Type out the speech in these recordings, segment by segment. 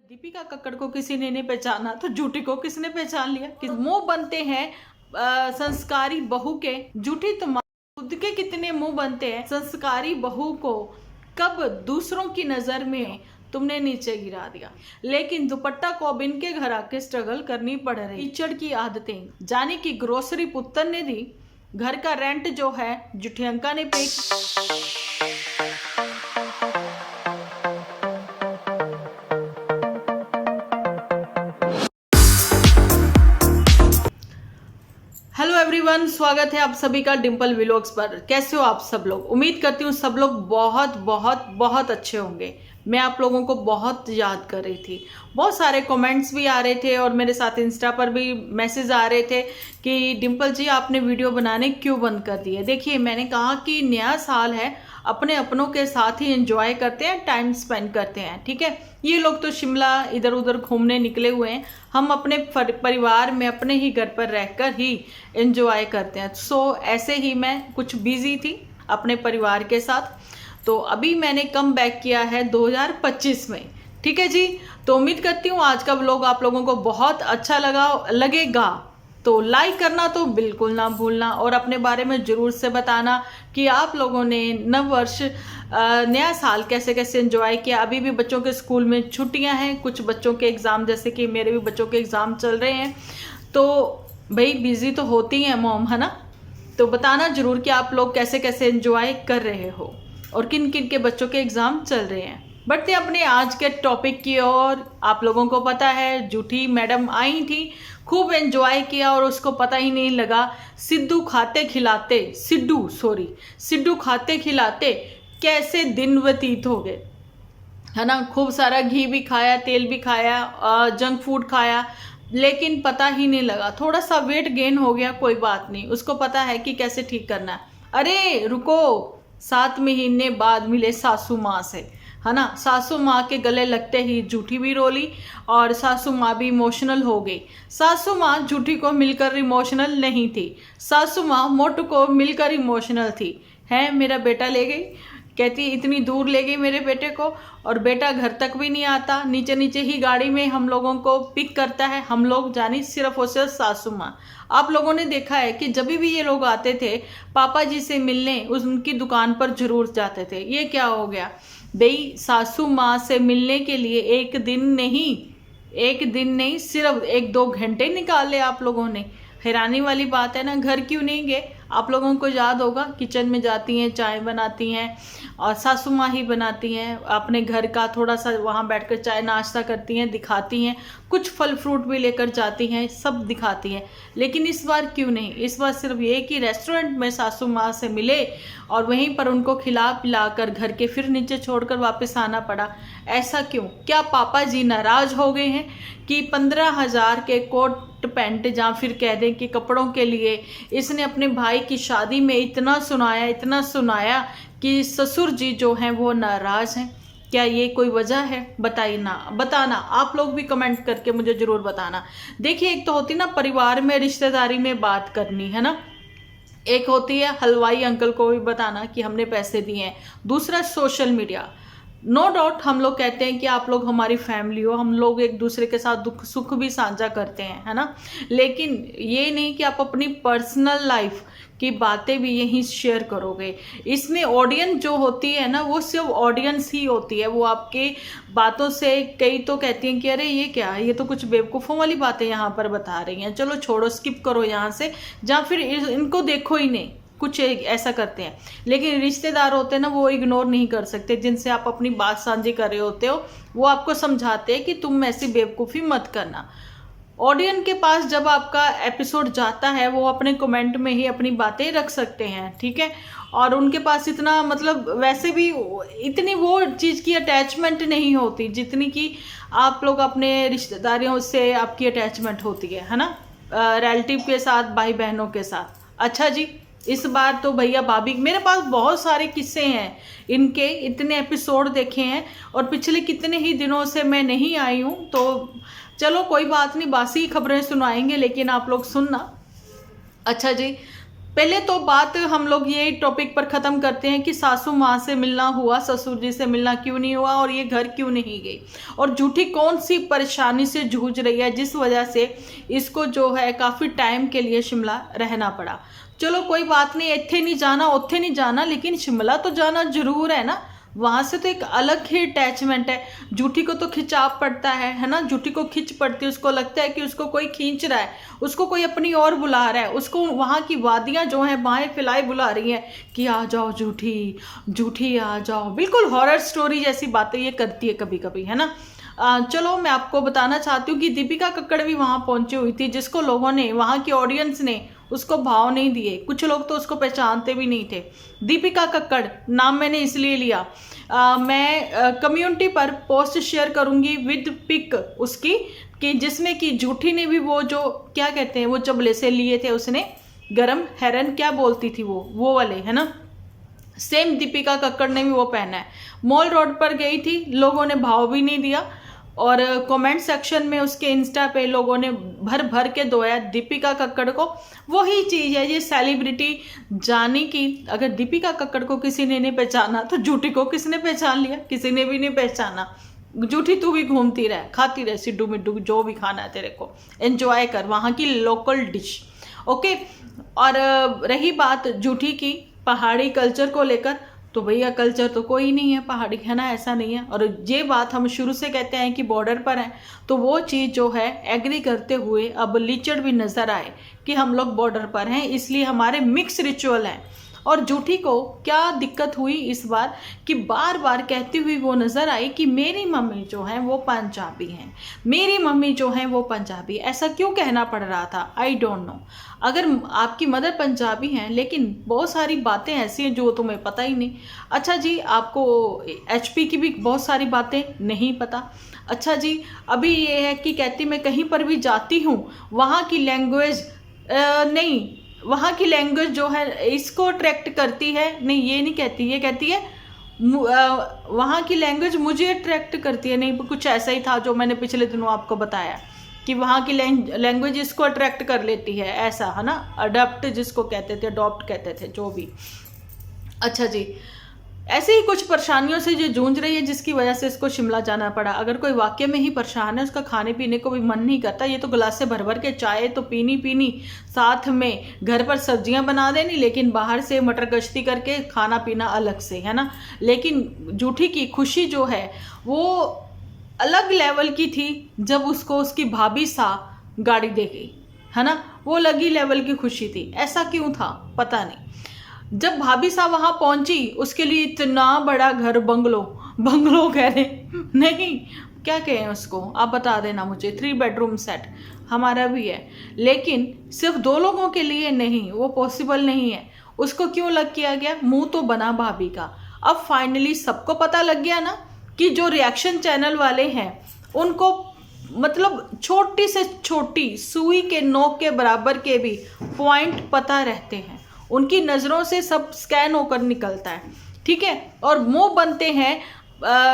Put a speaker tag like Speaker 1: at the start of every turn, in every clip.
Speaker 1: दीपिका कक्कड़ को किसी ने नहीं पहचाना तो झूठी को किसने पहचान लिया। कि मुंह बनते हैं संस्कारी बहू के, झूठी तुम्हारे खुद के कितने मुंह बनते हैं। संस्कारी बहू को कब दूसरों की नजर में तुमने नीचे गिरा दिया, लेकिन दुपट्टा को अब इनके घर आके स्ट्रगल करनी पड़ रही। कीचड़ की आदतें जाने की ग्रोसरी पुत्र ने दी, घर का रेंट जो है जुठियंका ने पे। हेलो एवरीवन, स्वागत है आप सभी का डिम्पल व्लॉग्स पर। कैसे हो आप सब लोग? उम्मीद करती हूँ सब लोग बहुत बहुत बहुत अच्छे होंगे। मैं आप लोगों को बहुत याद कर रही थी, बहुत सारे कमेंट्स भी आ रहे थे और मेरे साथ इंस्टा पर भी मैसेज आ रहे थे कि डिम्पल जी आपने वीडियो बनाने क्यों बंद कर दिए। देखिए, मैंने कहा कि नया साल है, अपने अपनों के साथ ही एंजॉय करते हैं, टाइम स्पेंड करते हैं। ठीक है, ये लोग तो शिमला इधर उधर घूमने निकले हुए हैं, हम अपने परिवार में अपने ही घर पर रहकर ही एंजॉय करते हैं। सो ऐसे ही मैं कुछ बिजी थी अपने परिवार के साथ, तो अभी मैंने कम बैक किया है 2025 में। ठीक है जी, तो उम्मीद करती हूँ आज का व्लॉग आप लोगों को बहुत अच्छा लगेगा। तो लाइक करना तो बिल्कुल ना भूलना और अपने बारे में ज़रूर से बताना कि आप लोगों ने नव वर्ष नया साल कैसे कैसे एंजॉय किया। अभी भी बच्चों के स्कूल में छुट्टियां हैं, कुछ बच्चों के एग्ज़ाम, जैसे कि मेरे भी बच्चों के एग्ज़ाम चल रहे हैं, तो भाई बिज़ी तो होती हैं मॉम, है ना। तो बताना ज़रूर कि आप लोग कैसे कैसे एंजॉय कर रहे हो और किन किन के बच्चों के एग्ज़ाम चल रहे हैं। बढ़ते अपने आज के टॉपिक की ओर। आप लोगों को पता है झूठी मैडम आई थी, खूब एंजॉय किया और उसको पता ही नहीं लगा सिड्डू खाते खिलाते कैसे दिन व्यतीत हो गए, है ना। खूब सारा घी भी खाया, तेल भी खाया, जंक फूड खाया, लेकिन पता ही नहीं लगा। थोड़ा सा वेट गेन हो गया, कोई बात नहीं, उसको पता है कि कैसे ठीक करना है। अरे रुको, 7 महीने बाद मिले सासू माँ से, है ना। सासू माँ के गले लगते ही झूठी भी रोली और सासू माँ भी इमोशनल हो गई। सासू माँ झूठी को मिलकर इमोशनल नहीं थी, सासू माँ मोटू को मिलकर इमोशनल थी। है मेरा बेटा ले गई, कहती इतनी दूर ले गई मेरे बेटे को, और बेटा घर तक भी नहीं आता, नीचे नीचे ही गाड़ी में हम लोगों को पिक करता है। हम लोग जानी सिर्फ और सिर्फ सासू माँ। आप लोगों ने देखा है कि जब भी ये लोग आते थे पापा जी से मिलने, उनकी दुकान पर जरूर जाते थे। ये क्या हो गया भाई, सासू माँ से मिलने के लिए एक दिन नहीं सिर्फ 1-2 घंटे निकाले आप लोगों ने। हैरानी वाली बात है ना। घर क्यों नहीं गए? आप लोगों को याद होगा किचन में जाती हैं, चाय बनाती हैं और सासू माँ ही बनाती हैं। अपने घर का थोड़ा सा वहाँ बैठकर चाय नाश्ता करती हैं, दिखाती हैं, कुछ फल फ्रूट भी लेकर जाती हैं, सब दिखाती हैं। लेकिन इस बार क्यों नहीं? इस बार सिर्फ ये कि रेस्टोरेंट में सासू माँ से मिले और वहीं पर उनको खिला पिला कर घर के फिर नीचे छोड़कर वापस आना पड़ा। ऐसा क्यों? क्या पापा जी नाराज हो गए हैं कि 15,000 के कोट पैंट, या फिर कह दें कि कपड़ों के लिए इसने अपने भाई की शादी में इतना सुनाया कि ससुर जी जो हैं वो नाराज हैं? क्या ये कोई वजह है? बताना आप लोग भी कमेंट करके मुझे जरूर बताना। देखिए, एक तो होती ना परिवार में रिश्तेदारी में बात करनी, है ना। एक होती है हलवाई अंकल को भी बताना कि हमने पैसे दिए हैं। दूसरा सोशल मीडिया। नो डाउट हम लोग कहते हैं कि आप लोग हमारी फैमिली हो, हम लोग एक दूसरे के साथ दुख सुख भी साझा करते हैं, है ना। लेकिन ये नहीं कि आप अपनी पर्सनल लाइफ की बातें भी यहीं शेयर करोगे। इसमें ऑडियंस जो होती है ना, वो सिर्फ ऑडियंस ही होती है। वो आपके बातों से कई तो कहती हैं कि अरे ये क्या है, ये तो कुछ बेवकूफ़ों वाली बातें यहाँ पर बता रही हैं, चलो छोड़ो, स्किप करो यहाँ से, या फिर इनको देखो ही नहीं, कुछ ऐसा करते हैं। लेकिन रिश्तेदार होते हैं ना, वो इग्नोर नहीं कर सकते, जिनसे आप अपनी बात साझी कर रहे होते हो, वो आपको समझाते हैं कि तुम ऐसी बेवकूफ़ी मत करना। ऑडियंस के पास जब आपका एपिसोड जाता है, वो अपने कमेंट में ही अपनी बातें रख सकते हैं, ठीक है। और उनके पास इतना मतलब वैसे भी इतनी वो चीज़ की अटैचमेंट नहीं होती जितनी कि आप लोग अपने रिश्तेदारियों से आपकी अटैचमेंट होती है ना, रिलेटिव के साथ, भाई बहनों के साथ। अच्छा जी, इस बार तो भैया भाभी, मेरे पास बहुत सारे किस्से हैं इनके, इतने एपिसोड देखे हैं और पिछले कितने ही दिनों से मैं नहीं आई हूँ, तो चलो कोई बात नहीं, बासी खबरें सुनाएंगे, लेकिन आप लोग सुनना। अच्छा जी, पहले तो बात हम लोग ये टॉपिक पर ख़त्म करते हैं कि सासू माँ से मिलना हुआ, ससुर जी से मिलना क्यों नहीं हुआ और ये घर क्यों नहीं गई, और झूठी कौन सी परेशानी से जूझ रही है जिस वजह से इसको जो है काफ़ी टाइम के लिए शिमला रहना पड़ा। चलो कोई बात नहीं, इत्थे नहीं जाना उत्थे नहीं जाना, लेकिन शिमला तो जाना जरूर है ना। वहाँ से तो एक अलग ही अटैचमेंट है। झूठी को तो खिंचाव पड़ता है ना, झूठी को खिंच पड़ती है, उसको लगता है कि उसको कोई खींच रहा है, उसको कोई अपनी ओर बुला रहा है, उसको वहाँ की वादियाँ जो हैं बाएं फैलाए बुला रही हैं कि आ जाओ झूठी, झूठी आ जाओ। बिल्कुल हॉरर स्टोरी जैसी बातें ये करती है कभी कभी, है ना। चलो मैं आपको बताना चाहती हूँ कि दीपिका कक्कड़ भी वहाँ पहुँची हुई थी, जिसको लोगों ने, वहाँ की ऑडियंस ने उसको भाव नहीं दिए। कुछ लोग तो उसको पहचानते भी नहीं थे। दीपिका कक्कड़ नाम मैंने इसलिए लिया, मैं कम्युनिटी पर पोस्ट शेयर करूँगी विद पिक उसकी, कि जिसमें कि झूठी ने भी वो जो क्या कहते हैं वो चबले से लिए थे उसने, गरम हेरन क्या बोलती थी वो वाले, है ना, सेम दीपिका कक्कड़ ने भी वो पहना है। मॉल रोड पर गई थी, लोगों ने भाव भी नहीं दिया, और कमेंट सेक्शन में उसके इंस्टा पे लोगों ने भर भर के धोया दीपिका कक्कड़ को। वही चीज़ है ये सेलिब्रिटी जाने की, अगर दीपिका कक्कड़ को किसी ने नहीं पहचाना तो झूठी को किसने पहचान लिया, किसी ने भी नहीं पहचाना। झूठी तू भी घूमती रह, खाती रह सिड्डू मिड्डू जो भी खाना है तेरे को, एंजॉय कर वहाँ की लोकल डिश, ओके। और रही बात झूठी की पहाड़ी कल्चर को लेकर, तो भैया कल्चर तो कोई नहीं है पहाड़ी, है ना, ऐसा नहीं है। और ये बात हम शुरू से कहते हैं कि बॉर्डर पर हैं, तो वो चीज़ जो है एग्री करते हुए अब लीचड़ भी नज़र आए कि हम लोग बॉर्डर पर हैं, इसलिए हमारे मिक्स रिचुअल हैं। और झूठी को क्या दिक्कत हुई इस बार कि बार बार कहती हुई वो नज़र आई कि मेरी मम्मी जो है वो पंजाबी हैं, मेरी मम्मी जो है वो पंजाबी। ऐसा क्यों कहना पड़ रहा था, आई डोंट नो। अगर आपकी मदर पंजाबी हैं, लेकिन बहुत सारी बातें ऐसी हैं जो तुम्हें पता ही नहीं। अच्छा जी, आपको एचपी की भी बहुत सारी बातें नहीं पता। अच्छा जी, अभी ये है कि कहती मैं कहीं पर भी जाती हूँ वहाँ की लैंग्वेज नहीं, वहाँ की लैंग्वेज जो है इसको अट्रैक्ट करती है, नहीं ये नहीं कहती, ये कहती है वहाँ की लैंग्वेज मुझे अट्रैक्ट करती है। नहीं, कुछ ऐसा ही था जो मैंने पिछले दिनों आपको बताया कि वहाँ की लैंग्वेज इसको अट्रैक्ट कर लेती है, ऐसा है ना, अडॉप्ट जिसको कहते थे, अडॉप्ट कहते थे, जो भी। अच्छा जी, ऐसे ही कुछ परेशानियों से जो जूझ रही है जिसकी वजह से इसको शिमला जाना पड़ा। अगर कोई वाकई में ही परेशान है, उसका खाने पीने को भी मन नहीं करता, ये तो गिलासे भर भर के चाय तो पीनी, साथ में घर पर सब्जियां बना देनी, लेकिन बाहर से मटर गश्ती करके खाना पीना अलग से, है ना। लेकिन झूठी की खुशी जो है वो अलग लेवल की थी जब उसको उसकी भाभी सा गाड़ी दे गई, है ना, वो अलग ही लेवल की खुशी थी। ऐसा क्यों था पता नहीं। जब भाभी साहब वहां पहुंची, उसके लिए इतना बड़ा घर, बंगलो कह रहे नहीं, क्या कहें उसको, आप बता देना मुझे। 3 बेडरूम सेट हमारा भी है, लेकिन सिर्फ 2 लोगों के लिए नहीं, वो पॉसिबल नहीं है। उसको क्यों लग किया गया, मुंह तो बना भाभी का। अब फाइनली सबको पता लग गया ना कि जो रिएक्शन चैनल वाले हैं उनको मतलब छोटी से छोटी सुई के नोक के बराबर के भी पॉइंट पता रहते हैं, उनकी नज़रों से सब स्कैन होकर निकलता है, ठीक है। और मुंह बनते हैं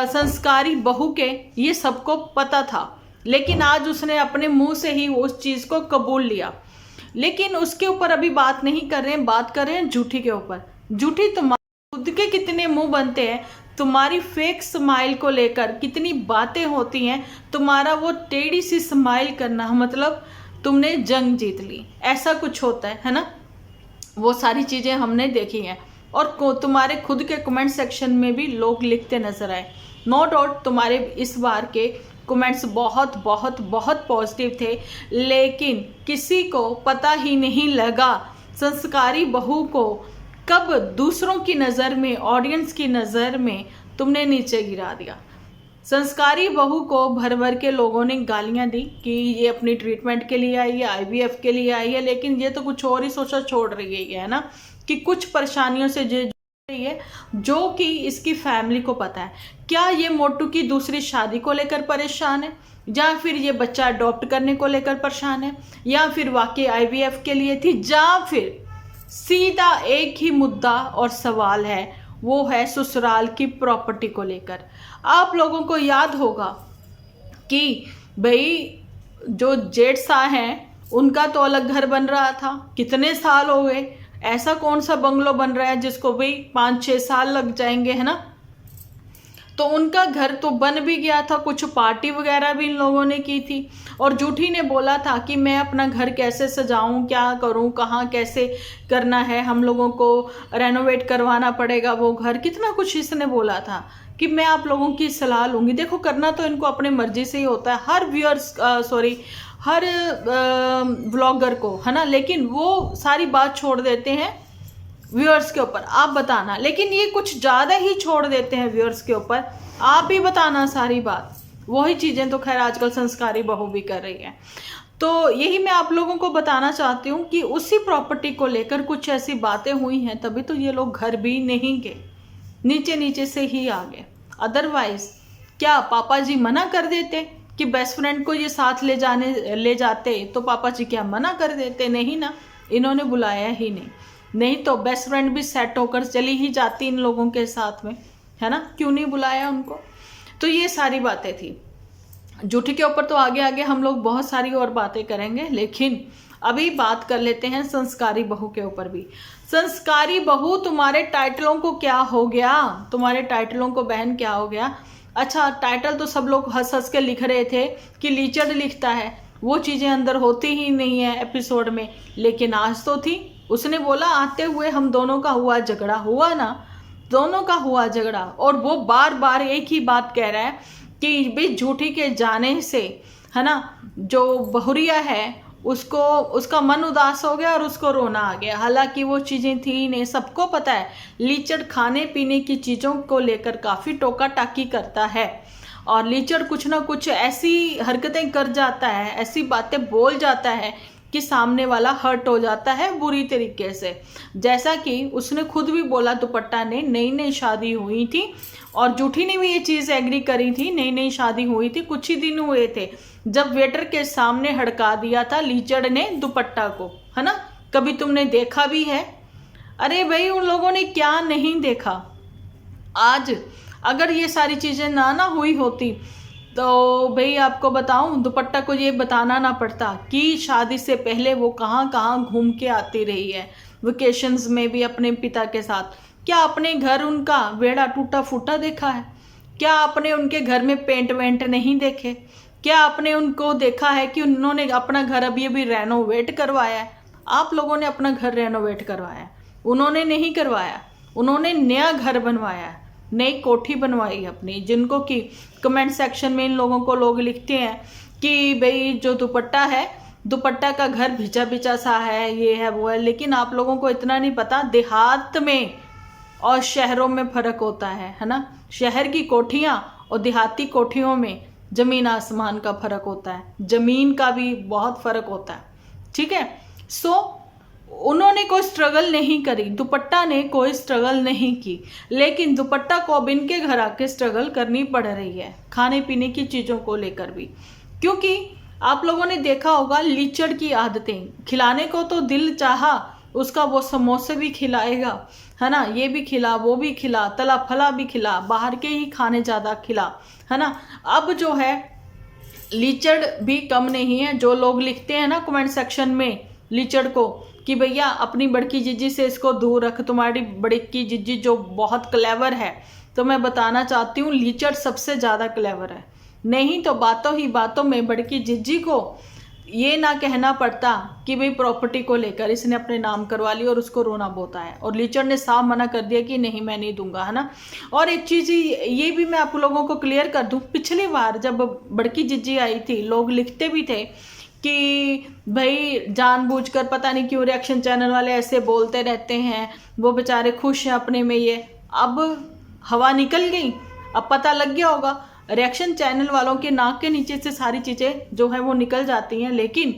Speaker 1: संस्कारी बहू के, ये सबको पता था, लेकिन आज उसने अपने मुंह से ही उस चीज़ को कबूल लिया। लेकिन उसके ऊपर अभी बात नहीं कर रहे हैं, बात कर रहे हैं झूठी के ऊपर। झूठी, तुम्हारे खुद के कितने मुंह बनते हैं, तुम्हारी फेक स्माइल को लेकर कितनी बातें होती हैं, तुम्हारा वो टेढ़ी सी स्माइल करना मतलब तुमने जंग जीत ली, ऐसा कुछ होता है ना। वो सारी चीज़ें हमने देखी हैं, और तुम्हारे खुद के कमेंट सेक्शन में भी लोग लिखते नजर आए। नो डाउट तुम्हारे इस बार के कमेंट्स बहुत बहुत बहुत पॉजिटिव थे, लेकिन किसी को पता ही नहीं लगा संस्कारी बहू को कब दूसरों की नज़र में, ऑडियंस की नज़र में तुमने नीचे गिरा दिया। संस्कारी बहू को भर भर के लोगों ने गालियां दी कि ये अपनी ट्रीटमेंट के लिए आई है, आईवीएफ के लिए आई है, लेकिन ये तो कुछ और ही सोचा छोड़ रही है ना, कि कुछ परेशानियों से जूझ रही है जो कि इसकी फैमिली को पता है। क्या ये मोटू की दूसरी शादी को लेकर परेशान है, या फिर ये बच्चा अडॉप्ट करने को लेकर परेशान है, या फिर वाकई आईवीएफ के लिए थी, या फिर सीधा एक ही मुद्दा और सवाल है, वो है ससुराल की प्रॉपर्टी को लेकर। आप लोगों को याद होगा कि भाई जो जेठ साहब हैं उनका तो अलग घर बन रहा था, कितने साल हो गए, ऐसा कौन सा बंगलो बन रहा है जिसको भी 5-6 साल लग जाएंगे, है ना। तो उनका घर तो बन भी गया था, कुछ पार्टी वगैरह भी इन लोगों ने की थी। और जूठी ने बोला था कि मैं अपना घर कैसे सजाऊं, क्या करूं, कहाँ कैसे करना है, हम लोगों को रेनोवेट करवाना पड़ेगा वो घर, कितना कुछ इसने बोला था कि मैं आप लोगों की सलाह लूंगी। देखो करना तो इनको अपने मर्जी से ही होता है, हर व्यूअर्स हर ब्लॉगर को, है ना। लेकिन वो सारी बात छोड़ देते हैं व्यूअर्स के ऊपर, आप बताना। लेकिन ये कुछ ज़्यादा ही छोड़ देते हैं व्यूअर्स के ऊपर, आप ही बताना सारी बात। वही चीज़ें तो खैर आजकल संस्कारी बहू भी कर रही है। तो यही मैं आप लोगों को बताना चाहती हूँ कि उसी प्रॉपर्टी को लेकर कुछ ऐसी बातें हुई हैं, तभी तो ये लोग घर भी नहीं गए, नीचे नीचे से ही आ गए। अदरवाइज क्या पापा जी मना कर देते कि बेस्ट फ्रेंड को ये साथ ले जाते, तो पापा जी क्या मना कर देते? नहीं ना, इन्होंने बुलाया ही नहीं तो बेस्ट फ्रेंड भी सेट होकर चली ही जाती इन लोगों के साथ में, है ना। क्यों नहीं बुलाया उनको? तो ये सारी बातें थी। जूठी के ऊपर तो आगे आगे हम लोग बहुत सारी और बातें करेंगे, लेकिन अभी बात कर लेते हैं संस्कारी बहू के ऊपर भी। संस्कारी बहू, तुम्हारे टाइटलों को क्या हो गया? तुम्हारे टाइटलों को बहन क्या हो गया? अच्छा, टाइटल तो सब लोग हंस हंस के लिख रहे थे कि लीचड़ लिखता है, वो चीज़ें अंदर होती ही नहीं है एपिसोड में, लेकिन आज तो थी। उसने बोला आते हुए हम दोनों का हुआ झगड़ा, हुआ ना, दोनों का हुआ झगड़ा। और वो बार बार एक ही बात कह रहा है कि भाई जूठी के जाने से, है ना, जो बहुरिया है उसको, उसका मन उदास हो गया और उसको रोना आ गया। हालांकि वो चीज़ें थी ही नहीं, सबको पता है लीचड़ खाने पीने की चीज़ों को लेकर काफ़ी टोका टाकी करता है, और लीचड़ कुछ ना कुछ ऐसी हरकतें कर जाता है, ऐसी बातें बोल जाता है कि सामने वाला हर्ट हो जाता है बुरी तरीके से। जैसा कि उसने खुद भी बोला, दुपट्टा ने नई नई शादी हुई थी, और जूठी ने भी ये चीज़ एग्री करी थी, नई नई शादी हुई थी, कुछ ही दिन हुए थे जब वेटर के सामने हड़का दिया था लीचड़ ने दुपट्टा को, है ना। कभी तुमने देखा भी है? अरे भाई, उन लोगों ने क्या नहीं देखा। आज अगर ये सारी चीज़ें ना हुई होती तो भाई आपको बताऊं, दुपट्टा को ये बताना ना पड़ता कि शादी से पहले वो कहाँ कहाँ घूम के आती रही है, वेकेशंस में भी अपने पिता के साथ। क्या अपने घर उनका वेड़ा टूटा फूटा देखा है? क्या आपने उनके घर में पेंट वेंट नहीं देखे? क्या आपने उनको देखा है कि उन्होंने अपना घर अभी अभी रेनोवेट करवाया है? आप लोगों ने अपना घर रेनोवेट करवाया है, उन्होंने नहीं करवाया। उन्होंने नया घर बनवाया है, नई कोठी बनवाई अपनी, जिनको कि कमेंट सेक्शन में इन लोगों को लोग लिखते हैं कि भाई जो दुपट्टा है, दुपट्टा का घर भिजा भिजा सा है, ये है वो है। लेकिन आप लोगों को इतना नहीं पता, देहात में और शहरों में फ़र्क होता है ना। शहर की कोठियाँ और देहाती कोठियों में ज़मीन आसमान का फ़र्क होता है, ज़मीन का भी बहुत फ़र्क होता है, ठीक है। सो उन्होंने कोई स्ट्रगल नहीं करी, दुपट्टा ने कोई स्ट्रगल नहीं की, लेकिन दुपट्टा को अब इनके घर आके स्ट्रगल करनी पड़ रही है खाने पीने की चीज़ों को लेकर भी। क्योंकि आप लोगों ने देखा होगा लीचड़ की आदतें, खिलाने को तो दिल चाहा उसका, वो समोसे भी खिलाएगा, है ना, ये भी खिला, वो भी खिला, तला फला भी खिला, बाहर के ही खाने ज़्यादा खिला, है ना। अब जो है लीचड़ भी कम नहीं है। जो लोग लिखते हैं ना कमेंट सेक्शन में लीचड़ को कि भैया अपनी बड़की जीजी से इसको दूर रख, तुम्हारी बड़की जीजी जो बहुत क्लेवर है, तो मैं बताना चाहती हूँ लीचड़ सबसे ज़्यादा क्लेवर है। नहीं तो बातों ही बातों में बड़की जीजी को ये ना कहना पड़ता कि भाई प्रॉपर्टी को लेकर इसने अपने नाम करवा ली और उसको रोना बोता है, और लीचड़ ने साफ मना कर दिया कि नहीं मैं नहीं दूंगा, है ना। और एक चीज़ ये भी मैं आप लोगों को क्लियर कर दूं, पिछली बार जब बड़की जिज्जी आई थी, लोग लिखते भी थे कि भाई जानबूझकर पता नहीं क्यों रिएक्शन चैनल वाले ऐसे बोलते रहते हैं, वो बेचारे खुश हैं अपने में। ये अब हवा निकल गई, अब पता लग गया होगा। रिएक्शन चैनल वालों के नाक के नीचे से सारी चीज़ें जो है वो निकल जाती हैं, लेकिन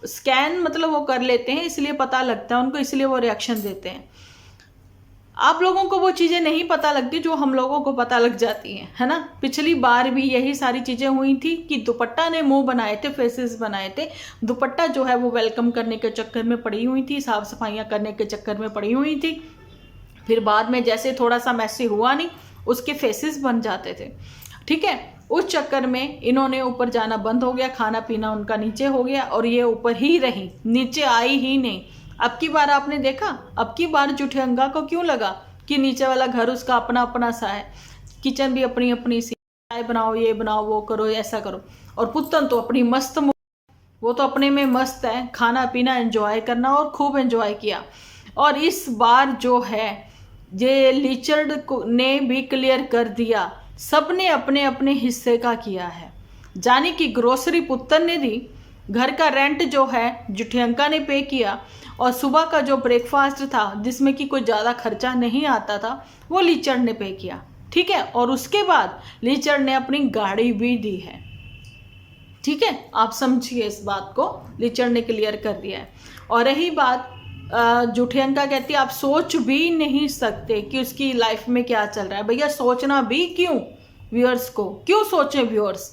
Speaker 1: स्कैन मतलब वो कर लेते हैं, इसलिए पता लगता है उनको, इसलिए वो रिएक्शन देते हैं। आप लोगों को वो चीज़ें नहीं पता लगती जो हम लोगों को पता लग जाती हैं, है ना। पिछली बार भी यही सारी चीज़ें हुई थी कि दुपट्टा ने मुंह बनाए थे, फेसेस बनाए थे। दुपट्टा जो है वो वेलकम करने के चक्कर में पड़ी हुई थी, साफ़ सफाइयाँ करने के चक्कर में पड़ी हुई थी। फिर बाद में जैसे थोड़ा सा मैसी हुआ नहीं, उसके फेसेस बन जाते थे, ठीक है। उस चक्कर में इन्होंने ऊपर जाना बंद हो गया, खाना पीना उनका नीचे हो गया, और ये ऊपर ही रही, नीचे आई ही नहीं। अब की बार आपने देखा, अब की बार जुठियंगा को क्यों लगा कि नीचे वाला घर उसका अपना अपना सा है, किचन भी अपनी अपनी सी, चाय बनाओ, ये बनाओ, वो करो, ऐसा करो। और पुत्तन तो अपनी मस्त, वो तो अपने में मस्त है, खाना पीना एंजॉय करना, और खूब एंजॉय किया। और इस बार जो है ये लिचर्ड ने भी क्लियर कर दिया, सबने अपने अपने हिस्से का किया है। जानी कि ग्रोसरी पुत्तन ने दी, घर का रेंट जो है जुठियंका ने पे किया, और सुबह का जो ब्रेकफास्ट था जिसमें कि कोई ज़्यादा खर्चा नहीं आता था वो लीचड़ ने पे किया, ठीक है। और उसके बाद लीचड़ ने अपनी गाड़ी भी दी है, ठीक है। आप समझिए इस बात को, लीचड़ ने क्लियर कर दिया है। और रही बात जुठियंका कहती है आप सोच भी नहीं सकते कि उसकी लाइफ में क्या चल रहा है। भैया सोचना भी क्यों, व्यूअर्स को क्यों सोचें, व्यूअर्स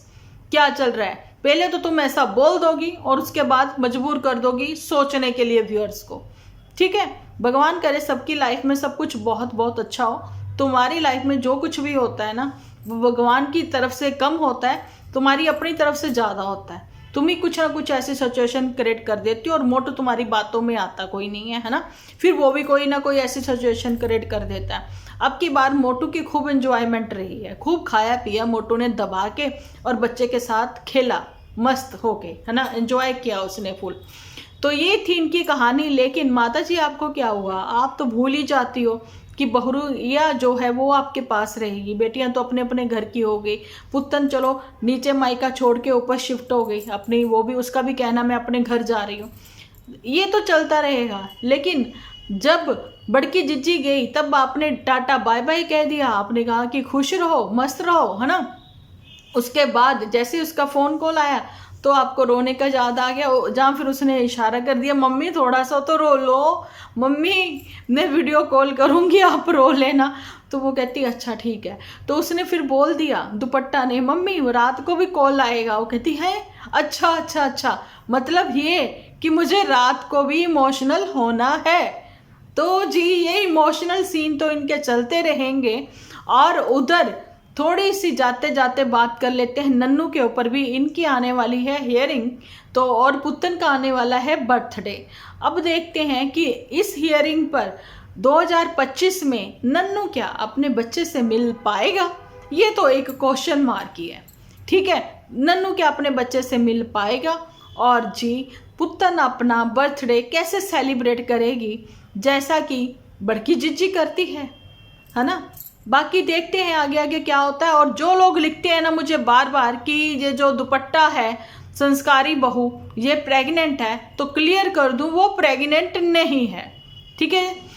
Speaker 1: क्या चल रहा है। पहले तो तुम ऐसा बोल दोगी और उसके बाद मजबूर कर दोगी सोचने के लिए व्यूअर्स को, ठीक है। भगवान करे सबकी लाइफ में सब कुछ बहुत बहुत अच्छा हो। तुम्हारी लाइफ में जो कुछ भी होता है ना वो भगवान की तरफ से कम होता है, तुम्हारी अपनी तरफ से ज़्यादा होता है। तुम ही कुछ ना कुछ ऐसी सिचुएशन क्रिएट कर देती हो, और मोटू तुम्हारी बातों में आता कोई नहीं है ना, फिर वो भी कोई ना कोई ऐसी सिचुएशन क्रिएट कर देता है। अब की बार मोटू की खूब एंजॉयमेंट रही है, खूब खाया पिया मोटू ने दबा के, और बच्चे के साथ खेला मस्त होके, है ना, एंजॉय किया उसने फुल। तो ये थी इनकी कहानी। लेकिन माता जी आपको क्या हुआ, आप तो भूल ही जाती हो कि बहुरिया जो है वो आपके पास रहेगी, बेटियां तो अपने अपने घर की हो गई, पुत्तन चलो नीचे मायका छोड़ के ऊपर शिफ्ट हो गई अपनी, वो भी उसका भी कहना मैं अपने घर जा रही हूँ, ये तो चलता रहेगा। लेकिन जब बड़की जिज्जी गई तब आपने टाटा बाय बाय कह दिया, आपने कहा कि खुश रहो मस्त रहो, है ना। उसके बाद जैसे उसका फ़ोन कॉल आया तो आपको रोने का याद आ गया, जहाँ फिर उसने इशारा कर दिया मम्मी थोड़ा सा तो रो लो, मम्मी मैं वीडियो कॉल करूँगी आप रो लेना। तो वो कहती अच्छा ठीक है। तो उसने फिर बोल दिया दुपट्टा ने मम्मी रात को भी कॉल आएगा। वो कहती है अच्छा अच्छा अच्छा, मतलब ये कि मुझे रात को भी इमोशनल होना है। तो जी ये इमोशनल सीन तो इनके चलते रहेंगे। और उधर थोड़ी सी जाते जाते बात कर लेते हैं, नन्नू के ऊपर भी इनकी आने वाली है हियरिंग, तो और पुत्तन का आने वाला है बर्थडे। अब देखते हैं कि इस हियरिंग पर 2025 में नन्नू क्या अपने बच्चे से मिल पाएगा, ये तो एक क्वेश्चन मार्क ही है, ठीक है। नन्नू क्या अपने बच्चे से मिल पाएगा, और जी पुत्तन अपना बर्थडे कैसे सेलिब्रेट करेगी जैसा कि बड़की जिज्जी करती है ना। बाकी देखते हैं आगे आगे क्या होता है। और जो लोग लिखते हैं ना मुझे बार बार कि ये जो दुपट्टा है संस्कारी बहू ये प्रेग्नेंट है, तो क्लियर कर दूं वो प्रेग्नेंट नहीं है, ठीक है।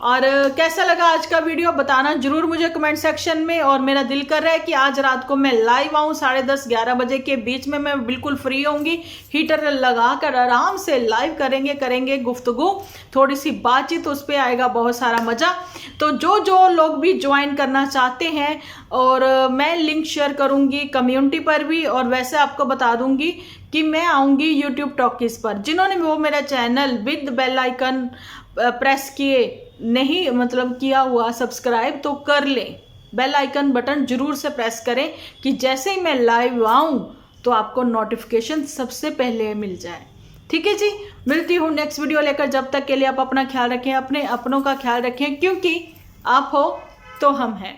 Speaker 1: और कैसा लगा आज का वीडियो बताना जरूर मुझे कमेंट सेक्शन में। और मेरा दिल कर रहा है कि आज रात को मैं लाइव आऊँ 10:30-11 बजे के बीच में, मैं बिल्कुल फ्री होंगी, हीटर लगा कर आराम से लाइव करेंगे गुफ्तगू, थोड़ी सी बातचीत, उस पर आएगा बहुत सारा मज़ा। तो जो लोग भी ज्वाइन करना चाहते हैं, और मैं लिंक शेयर करूँगी कम्युनिटी पर भी, और वैसे आपको बता दूँगी कि मैं आऊँगी यूट्यूब टॉकीज़ पर। जिन्होंने वो मेरा channel with bell icon press किए नहीं, मतलब किया हुआ सब्सक्राइब, तो कर लें, बेल आइकन बटन जरूर से प्रेस करें कि जैसे ही मैं लाइव आऊँ तो आपको नोटिफिकेशन सबसे पहले मिल जाए, ठीक है जी। मिलती हूँ नेक्स्ट वीडियो लेकर, जब तक के लिए आप अपना ख्याल रखें, अपने अपनों का ख्याल रखें, क्योंकि आप हो तो हम हैं।